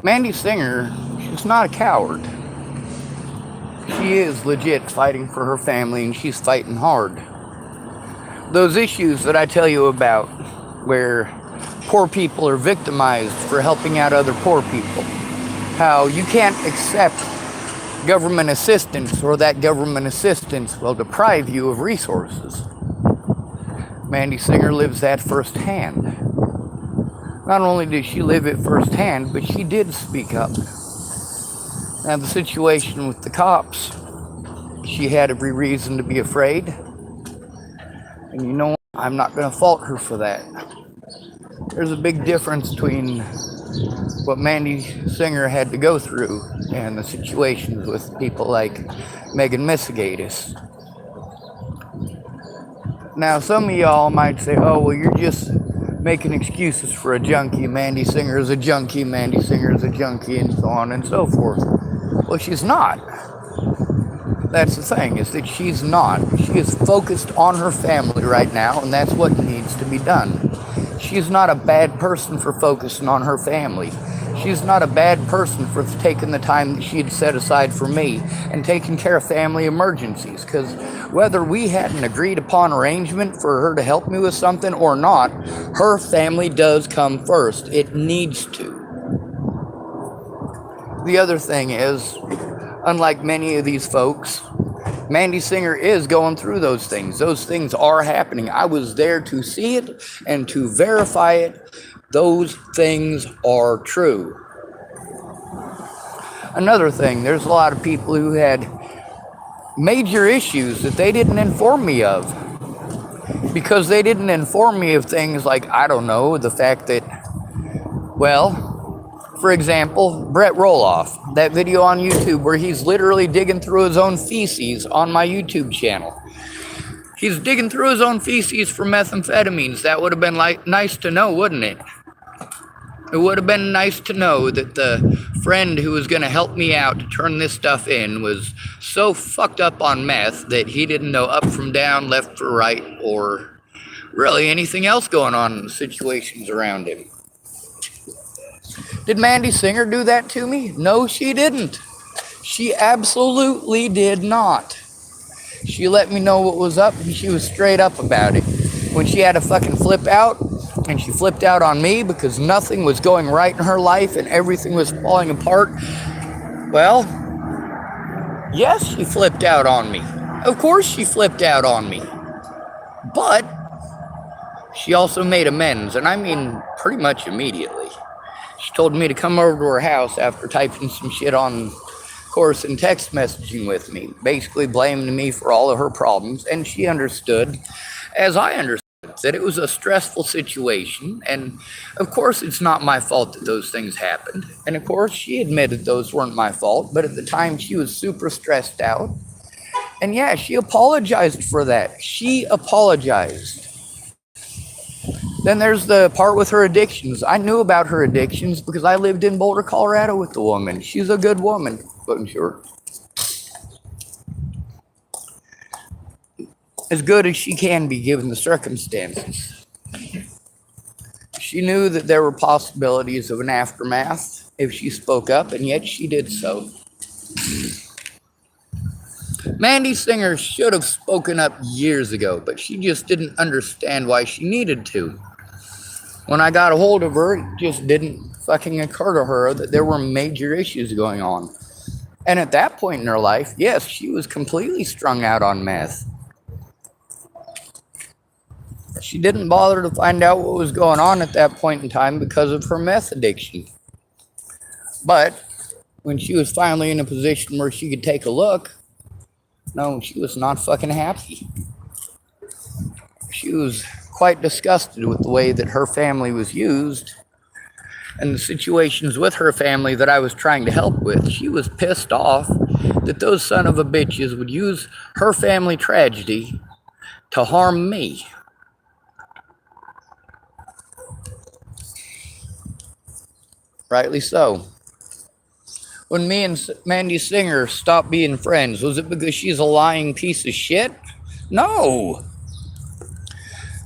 Mandi Singer, she's not a coward. She is legit fighting for her family, and she's fighting hard. Those issues that I tell you about, where poor people are victimized for helping out other poor people, how you can't accept government assistance, or that government assistance will deprive you of resources. Mandi Singer lives that firsthand. Not only did she live it firsthand, but she did speak up. Now, the situation with the cops, she had every reason to be afraid. And you know what? I'm not going to fault her for that. There's a big difference between what Mandi Singer had to go through and the situations with people like Megan Missigatis. Now, some of y'all might say, oh, well, you're just making excuses for a junkie. Mandi Singer is a junkie, Mandi Singer is a junkie, and so on and so forth. Well, she's not. That's the thing, is that she's not. She is focused on her family right now, and that's what needs to be done. She's not a bad person for focusing on her family. She's not a bad person for taking the time that she had set aside for me and taking care of family emergencies. Because whether we had an agreed upon arrangement for her to help me with something or not, her family does come first. It needs to. The other thing is, unlike many of these folks, Mandi Singer is going through those things. Those things are happening. I was there to see it and to verify it. Those things are true. Another thing, there's a lot of people who had major issues that they didn't inform me of. Because they didn't inform me of things like, I don't know, the fact that, well, for example, Brett Roloff, that video on YouTube where he's literally digging through his own feces on my YouTube channel. He's digging through his own feces for methamphetamines. That would have been nice to know, wouldn't it? It would have been nice to know that the friend who was going to help me out to turn this stuff in was so fucked up on meth that he didn't know up from down, left from right, or really anything else going on in the situations around him. Did Mandi Singer do that to me? No, she didn't. She absolutely did not. She let me know what was up, and she was straight up about it. When she had a fucking flip out, and she flipped out on me because nothing was going right in her life and everything was falling apart, well, yes, she flipped out on me. Of course she flipped out on me. But she also made amends, and I mean pretty much immediately. She told me to come over to her house after typing some shit on course in text messaging with me, basically blaming me for all of her problems, and she understood, as I understood, that it was a stressful situation, and of course it's not my fault that those things happened, and of course she admitted those weren't my fault, but at the time she was super stressed out, and yeah, she apologized for that. She apologized. Then there's the part with her addictions. I knew about her addictions because I lived in Boulder, Colorado with the woman. She's a good woman, but sure. As good as she can be given the circumstances. She knew that there were possibilities of an aftermath if she spoke up, and yet she did so. Mandi Singer should have spoken up years ago, but she just didn't understand why she needed to. When I got a hold of her, it just didn't fucking occur to her that there were major issues going on. And at that point in her life, yes, she was completely strung out on meth. She didn't bother to find out what was going on at that point in time because of her meth addiction. But when she was finally in a position where she could take a look, no, she was not fucking happy. She was quite disgusted with the way that her family was used and the situations with her family that I was trying to help with. She was pissed off that those son of a bitches would use her family tragedy to harm me. Rightly so. When me and Mandi Singer stopped being friends, was it because she's a lying piece of shit? No.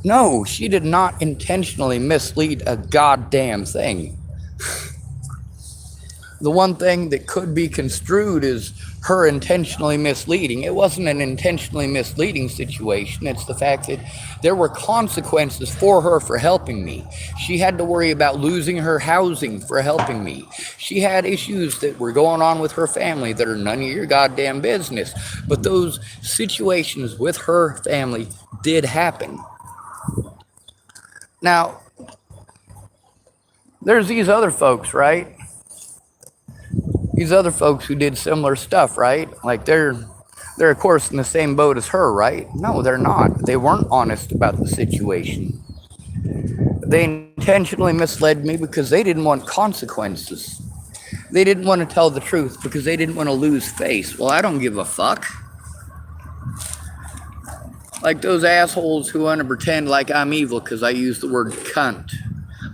No, she did not intentionally mislead a goddamn thing. The one thing that could be construed as her intentionally misleading. It wasn't an intentionally misleading situation. It's the fact that there were consequences for her for helping me. She had to worry about losing her housing for helping me. She had issues that were going on with her family that are none of your goddamn business. But those situations with her family did happen. Now, there's these other folks, right? These other folks who did similar stuff, right? Like they're of course in the same boat as her, right? No, they're not. They weren't honest about the situation. They intentionally misled me because they didn't want consequences. They didn't want to tell the truth because they didn't want to lose face. Well, I don't give a fuck. Like those assholes who want to pretend like I'm evil because I use the word cunt.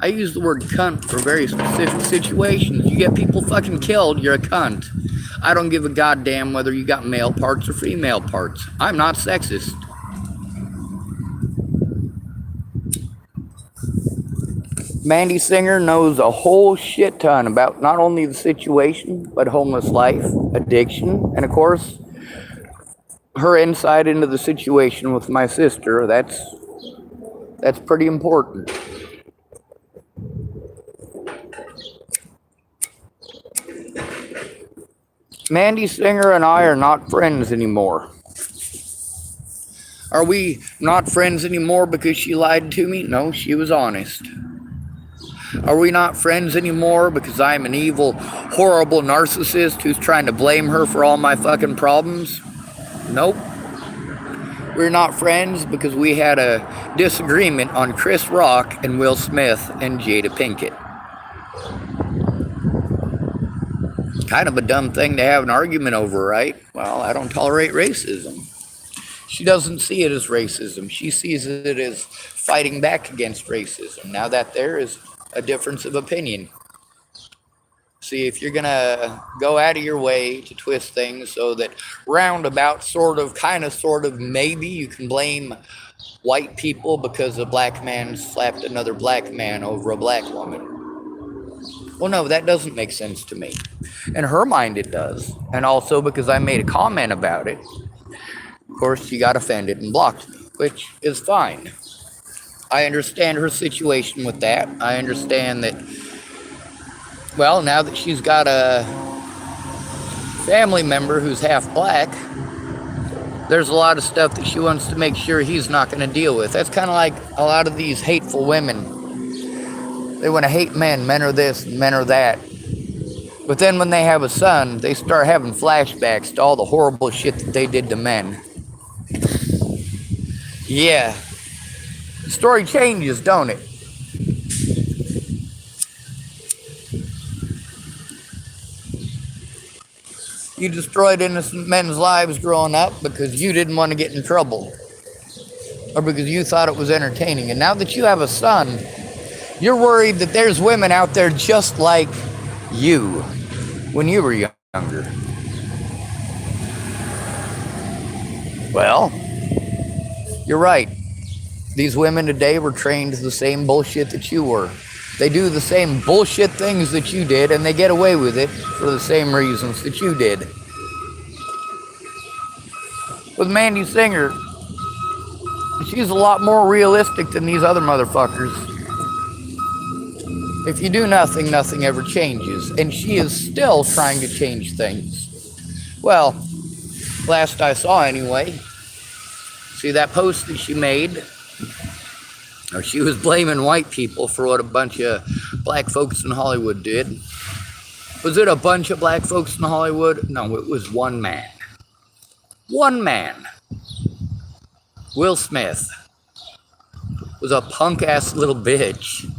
I use the word cunt for very specific situations. You get people fucking killed, you're a cunt. I don't give a goddamn whether you got male parts or female parts. I'm not sexist. Mandi Singer knows a whole shit ton about not only the situation, but homeless life, addiction, and of course, her insight into the situation with my sister. That's pretty important. Mandi Singer and I are not friends anymore. Are we not friends anymore because she lied to me? No, she was honest. Are we not friends anymore because I'm an evil, horrible narcissist who's trying to blame her for all my fucking problems? Nope. We're not friends because we had a disagreement on Chris Rock and Will Smith and Jada Pinkett. Kind of a dumb thing to have an argument over, right? Well, I don't tolerate racism. She doesn't see it as racism. She sees it as fighting back against racism. Now that there is a difference of opinion. See, if you're going to go out of your way to twist things so that roundabout, sort of, maybe you can blame white people because a black man slapped another black man over a black woman. Well, no, that doesn't make sense to me. In her mind, it does. And also because I made a comment about it. Of course, she got offended and blocked me, which is fine. I understand her situation with that. I understand that, well, now that she's got a family member who's half black, there's a lot of stuff that she wants to make sure he's not going to deal with. That's kind of like a lot of these hateful women. They want to hate men. Men are this and men are that. But then when they have a son, they start having flashbacks to all the horrible shit that they did to men. Yeah. The story changes, don't it? You destroyed innocent men's lives growing up because you didn't want to get in trouble. Or because you thought it was entertaining. And now that you have a son, you're worried that there's women out there just like you when you were younger. Well, you're right. These women today were trained the same bullshit that you were. They do the same bullshit things that you did, and they get away with it for the same reasons that you did. With Mandi Singer, she's a lot more realistic than these other motherfuckers. If you do nothing, nothing ever changes. And she is still trying to change things. Well, last I saw anyway. See that post that she made? Or she was blaming white people for what a bunch of black folks in Hollywood did. Was it a bunch of black folks in Hollywood? No, it was one man. One man. Will Smith was a punk-ass little bitch.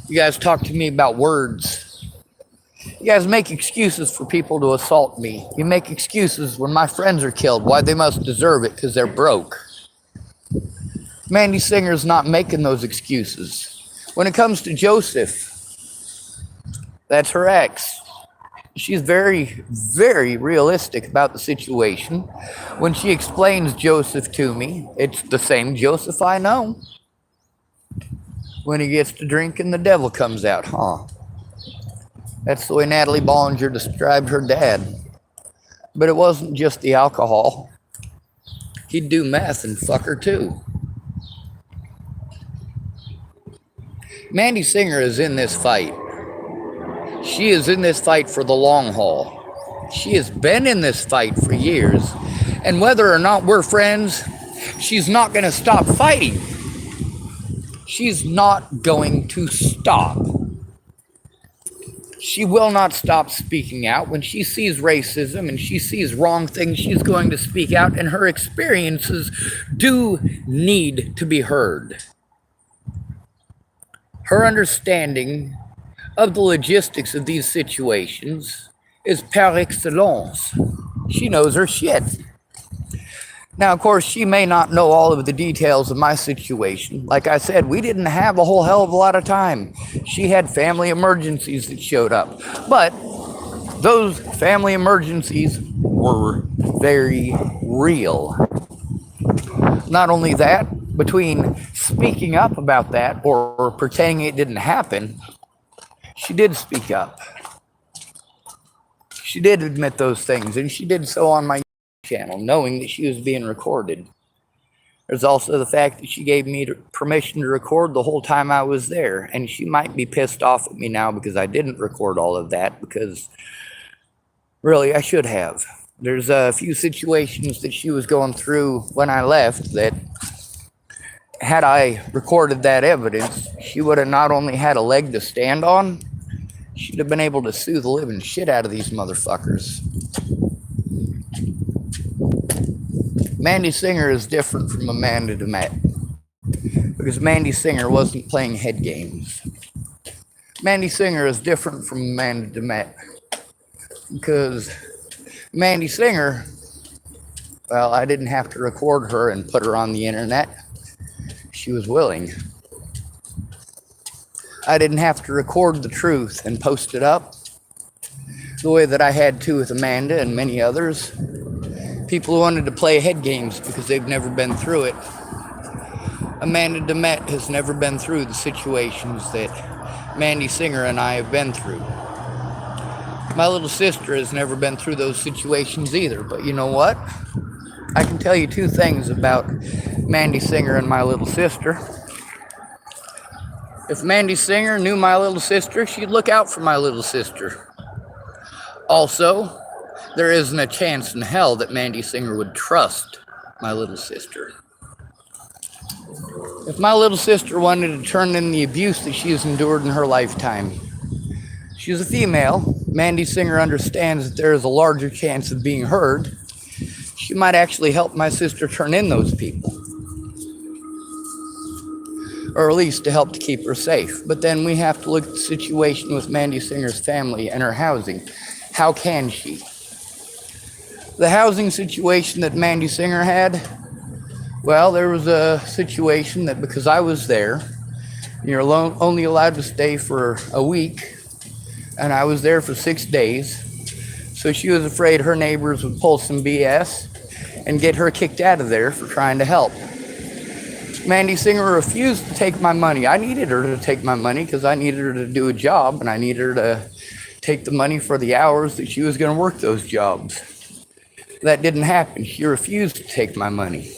You guys talk to me about words. You guys make excuses for people to assault me. You make excuses when my friends are killed, why they must deserve it because they're broke. Mandi Singer's not making those excuses. When it comes to Joseph, that's her ex. She's very, very realistic about the situation. When she explains Joseph to me, it's the same Joseph I know. When he gets to drinking, the devil comes out, huh? That's the way Natalie Bollinger described her dad. But it wasn't just the alcohol. He'd do meth and fuck her too. Mandi Singer is in this fight. She is in this fight for the long haul. She has been in this fight for years. And whether or not we're friends, she's not going to stop fighting. She's not going to stop. She will not stop speaking out. When she sees racism and she sees wrong things, she's going to speak out, and her experiences do need to be heard. Her understanding of the logistics of these situations is par excellence. She knows her shit. Now, of course, she may not know all of the details of my situation. Like I said, we didn't have a whole hell of a lot of time. She had family emergencies that showed up. But those family emergencies were very real. Not only that, between speaking up about that or pretending it didn't happen, she did speak up. She did admit those things, and she did so on my channel, knowing that she was being recorded. There's also the fact that she gave me permission to record the whole time I was there, and she might be pissed off at me now because I didn't record all of that, because really I should have. There's a few situations that she was going through when I left that, had I recorded that evidence, she would have not only had a leg to stand on, she'd have been able to sue the living shit out of these motherfuckers. Mandi Singer is different from Amanda DeMette, because Mandi Singer wasn't playing head games. Mandi Singer is different from Amanda DeMette, because Mandi Singer, well, I didn't have to record her and put her on the internet. She was willing. I didn't have to record the truth and post it up the way that I had to with Amanda and many others. People who wanted to play head games because they've never been through it. Amanda DeMette has never been through the situations that Mandi Singer and I have been through. My little sister has never been through those situations either, but you know what? I can tell you two things about Mandi Singer and my little sister. If Mandi Singer knew my little sister, she'd look out for my little sister. Also, there isn't a chance in hell that Mandi Singer would trust my little sister. If my little sister wanted to turn in the abuse that she has endured in her lifetime, she's a female. Mandi Singer understands that there is a larger chance of being heard. She might actually help my sister turn in those people, or at least to help to keep her safe. But then we have to look at the situation with Mandi Singer's family and her housing. How can she? The housing situation that Mandi Singer had, well, there was a situation that because I was there, you're only allowed to stay for a week, and I was there for 6 days. So she was afraid her neighbors would pull some BS and get her kicked out of there for trying to help. Mandi Singer refused to take my money. I needed her to take my money because I needed her to do a job, and I needed her to take the money for the hours that she was going to work those jobs. That didn't happen. She refused to take my money.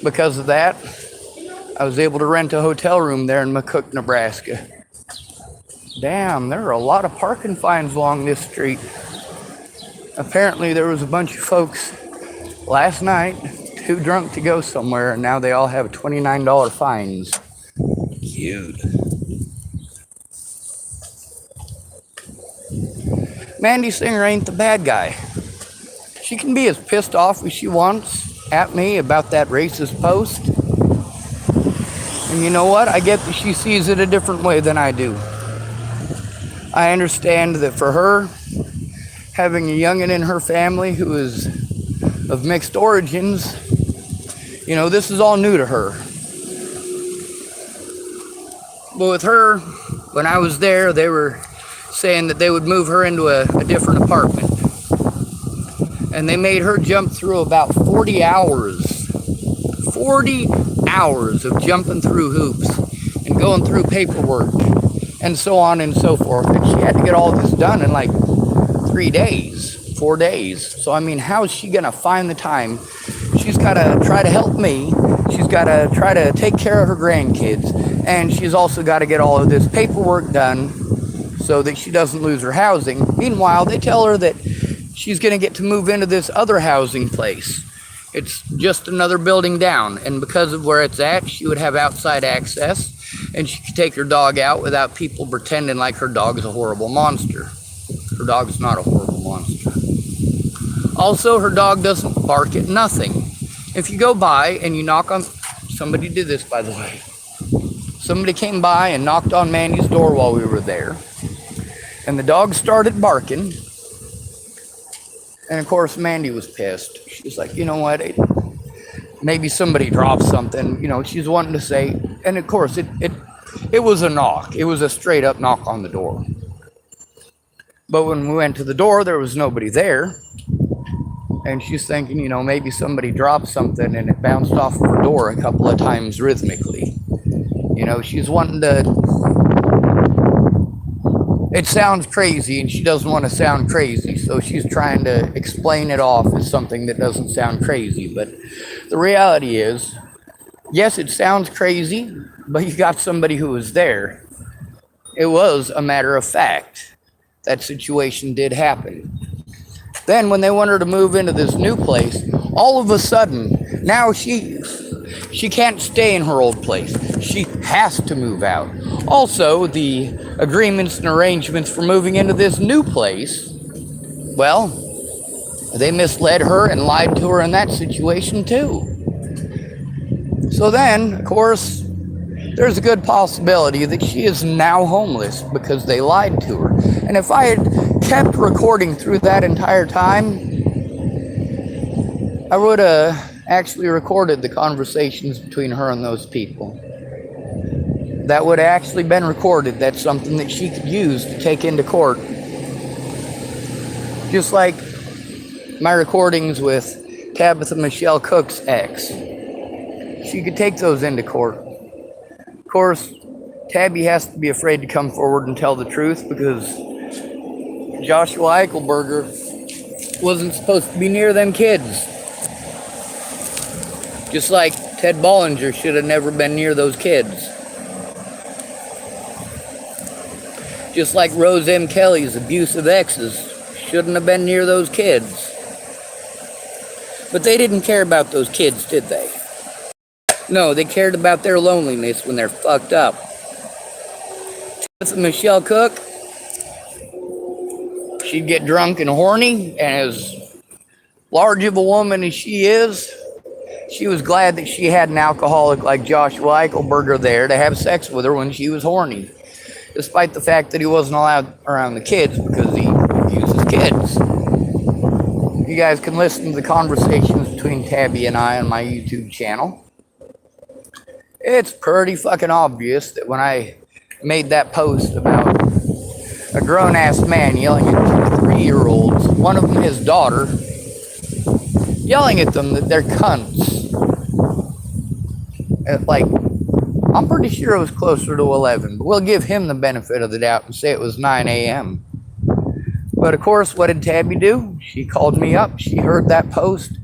Because of that, I was able to rent a hotel room there in McCook, Nebraska. Damn, there are a lot of parking fines along this street. Apparently there was a bunch of folks last night too drunk to go somewhere, and now they all have $29 fines. Cute. Mandi Singer ain't the bad guy. She can be as pissed off as she wants at me about that racist post. And you know what? I get that she sees it a different way than I do. I understand that for her, having a youngin' in her family who is of mixed origins, you know, this is all new to her. But with her, when I was there, they were saying that they would move her into a different apartment. And they made her jump through about 40 hours. 40 hours of jumping through hoops and going through paperwork and so on and so forth. And she had to get all this done in like 3 days, 4 days. So, I mean, how's she going to find the time? She's got to try to help me. She's got to try to take care of her grandkids. And she's also got to get all of this paperwork done so that she doesn't lose her housing. Meanwhile, they tell her that she's going to get to move into this other housing place. It's just another building down. And because of where it's at, she would have outside access. And she could take her dog out without people pretending like her dog is a horrible monster. Her dog's not a horrible monster. Also, her dog doesn't bark at nothing. If you go by and you knock on... Somebody did this, by the way. Somebody came by and knocked on Mandy's door while we were there. And the dog started barking. And of course, Mandi was pissed. She's like, you know what? Maybe somebody dropped something. You know, she's wanting to say... And of course, it was a knock. It was a straight up knock on the door. But when we went to the door, there was nobody there. And she's thinking, you know, maybe somebody dropped something and it bounced off of her door a couple of times rhythmically. You know, she's wanting to... It sounds crazy and she doesn't want to sound crazy. So she's trying to explain it off as something that doesn't sound crazy. But the reality is, yes, it sounds crazy, but you got somebody who was there. It was a matter of fact. That situation did happen. Then when they want her to move into this new place, all of a sudden, now she can't stay in her old place. She has to move out. Also, the agreements and arrangements for moving into this new place, well, they misled her and lied to her in that situation too. So then, of course, there's a good possibility that she is now homeless because they lied to her. And if I had kept recording through that entire time, I would have actually recorded the conversations between her and those people. That would have actually been recorded. That's something that she could use to take into court. Just like my recordings with Tabitha Michelle Cook's ex. She could take those into court. Of course, Tabby has to be afraid to come forward and tell the truth because Joshua Eichelberger wasn't supposed to be near them kids. Just like Ted Bollinger should have never been near those kids. Just like Rose M. Kelly's abusive exes shouldn't have been near those kids. But they didn't care about those kids, did they? No, they cared about their loneliness when they're fucked up. With Michelle Cook, she'd get drunk and horny, and as large of a woman as she is, she was glad that she had an alcoholic like Joshua Eichelberger there to have sex with her when she was horny. Despite the fact that he wasn't allowed around the kids because he abuses kids. You guys can listen to the conversations between Tabby and I on my YouTube channel. It's pretty fucking obvious that when I made that post about a grown-ass man yelling at 2 3-year-olds, one of them his daughter, yelling at them that they're cunts. Like, I'm pretty sure it was closer to 11, but we'll give him the benefit of the doubt and say it was 9 a.m. But of course, what did Tabby do? She called me up, she heard that post,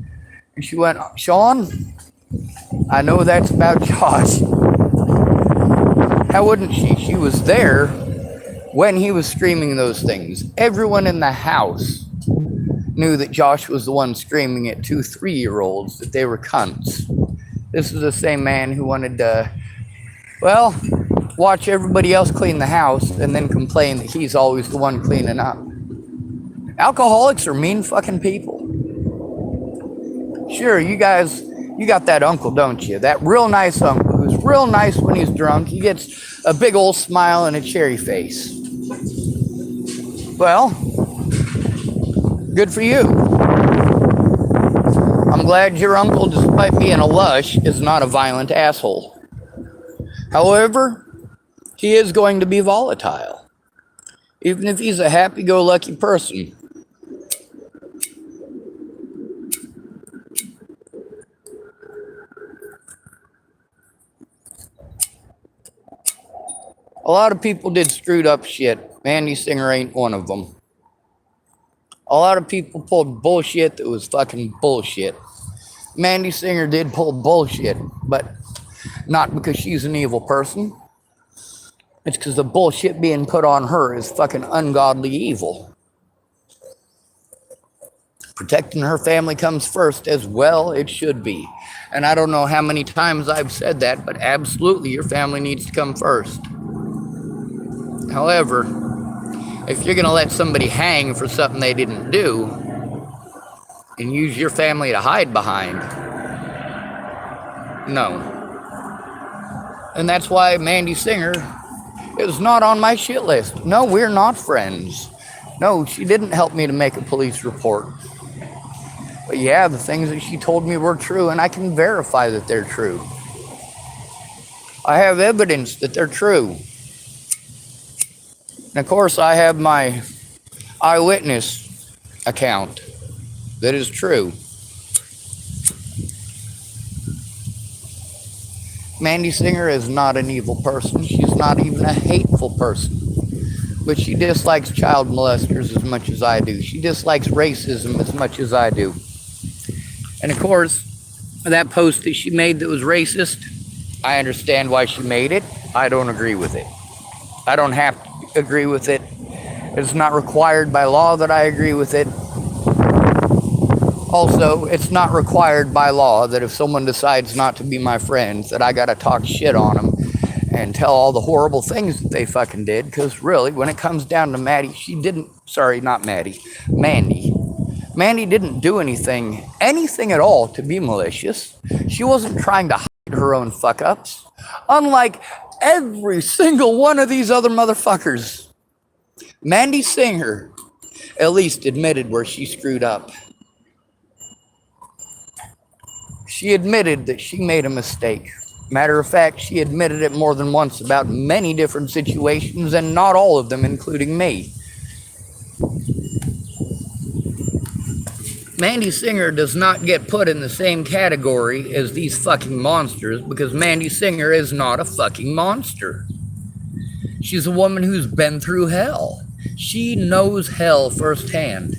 and she went, Sean, I know that's about Josh. How wouldn't she? She was there when he was screaming those things. Everyone in the house knew that Josh was the one screaming at 2 3-year-olds that they were cunts. This is the same man who wanted to, well, watch everybody else clean the house and then complain that he's always the one cleaning up. Alcoholics are mean fucking people. Sure, you guys, you got that uncle, don't you? That real nice uncle who's real nice when he's drunk. He gets a big old smile and a cherry face. Well, good for you. I'm glad your uncle, despite being a lush, is not a violent asshole. However, he is going to be volatile. Even if he's a happy-go-lucky person. A lot of people did screwed up shit. Mandi Singer ain't one of them. A lot of people pulled bullshit that was fucking bullshit. Mandi Singer did pull bullshit, but not because she's an evil person. It's because the bullshit being put on her is fucking ungodly evil. Protecting her family comes first, as well it should be. And I don't know how many times I've said that, but absolutely your family needs to come first. However, if you're going to let somebody hang for something they didn't do and use your family to hide behind, no. And that's why Mandi Singer is not on my shit list. No, we're not friends. No, she didn't help me to make a police report. But yeah, the things that she told me were true, and I can verify that they're true. I have evidence that they're true. And of course, I have my eyewitness account that is true. Mandi Singer is not an evil person. She's not even a hateful person. But she dislikes child molesters as much as I do. She dislikes racism as much as I do. And of course, that post that she made that was racist, I understand why she made it. I don't agree with it. I don't have to agree with it. It's not required by law that I agree with it. Also, it's not required by law that if someone decides not to be my friend, that I gotta talk shit on them and tell all the horrible things that they fucking did. Because really, when it comes down to Mandi, Mandi didn't do anything at all to be malicious. She wasn't trying to hide her own fuck-ups. Unlike every single one of these other motherfuckers. Mandi Singer at least admitted where she screwed up. She admitted that she made a mistake. Matter of fact, she admitted it more than once about many different situations, and not all of them, including me. Mandi Singer does not get put in the same category as these fucking monsters, because Mandi Singer is not a fucking monster. She's a woman who's been through hell. She knows hell firsthand.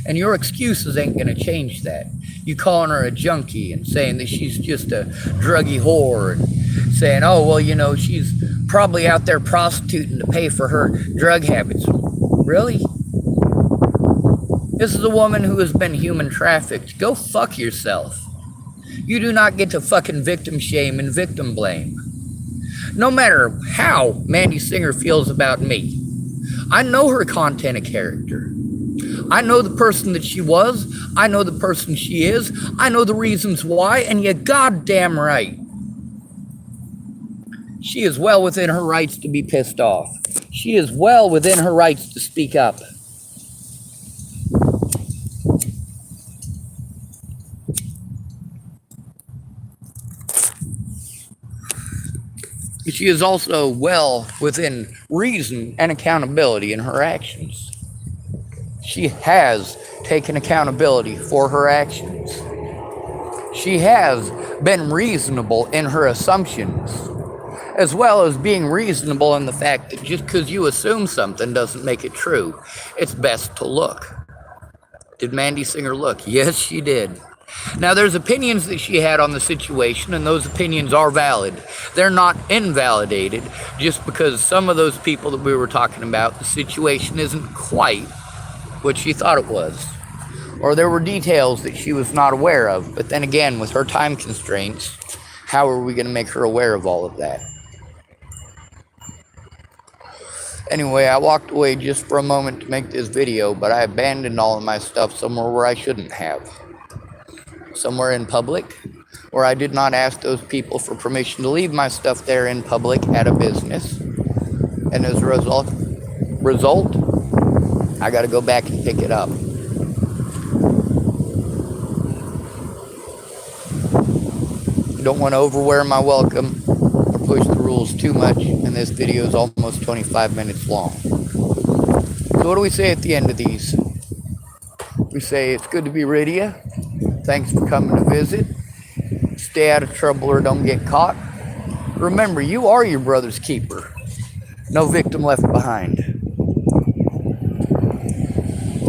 And your excuses ain't gonna change that. You calling her a junkie and saying that she's just a druggy whore and saying, oh, well, you know, she's probably out there prostituting to pay for her drug habits. Really? This is a woman who has been human trafficked. Go fuck yourself. You do not get to fucking victim shame and victim blame. No matter how Mandi Singer feels about me, I know her content and character. I know the person that she was. I know the person she is. I know the reasons why, and you're goddamn right. She is well within her rights to be pissed off. She is well within her rights to speak up. She is also well within reason and accountability in her actions. She has taken accountability for her actions. She has been reasonable in her assumptions, as well as being reasonable in the fact that just because you assume something doesn't make it true. It's best to look. Did Mandi Singer look? Yes, she did. Now, there's opinions that she had on the situation, and those opinions are valid. They're not invalidated just because some of those people that we were talking about, the situation isn't quite what she thought it was. Or there were details that she was not aware of. But then again, with her time constraints, how are we going to make her aware of all of that? Anyway, I walked away just for a moment to make this video, but I abandoned all of my stuff somewhere where I shouldn't have. Somewhere in public, where I did not ask those people for permission to leave my stuff there in public at a business. And as a result, I got to go back and pick it up. Don't want to overwear my welcome or push the rules too much, and this video is almost 25 minutes long. So what do we say at the end of these? We say it's good to be rid of you. Thanks for coming to visit. Stay out of trouble or don't get caught. Remember, you are your brother's keeper. No victim left behind.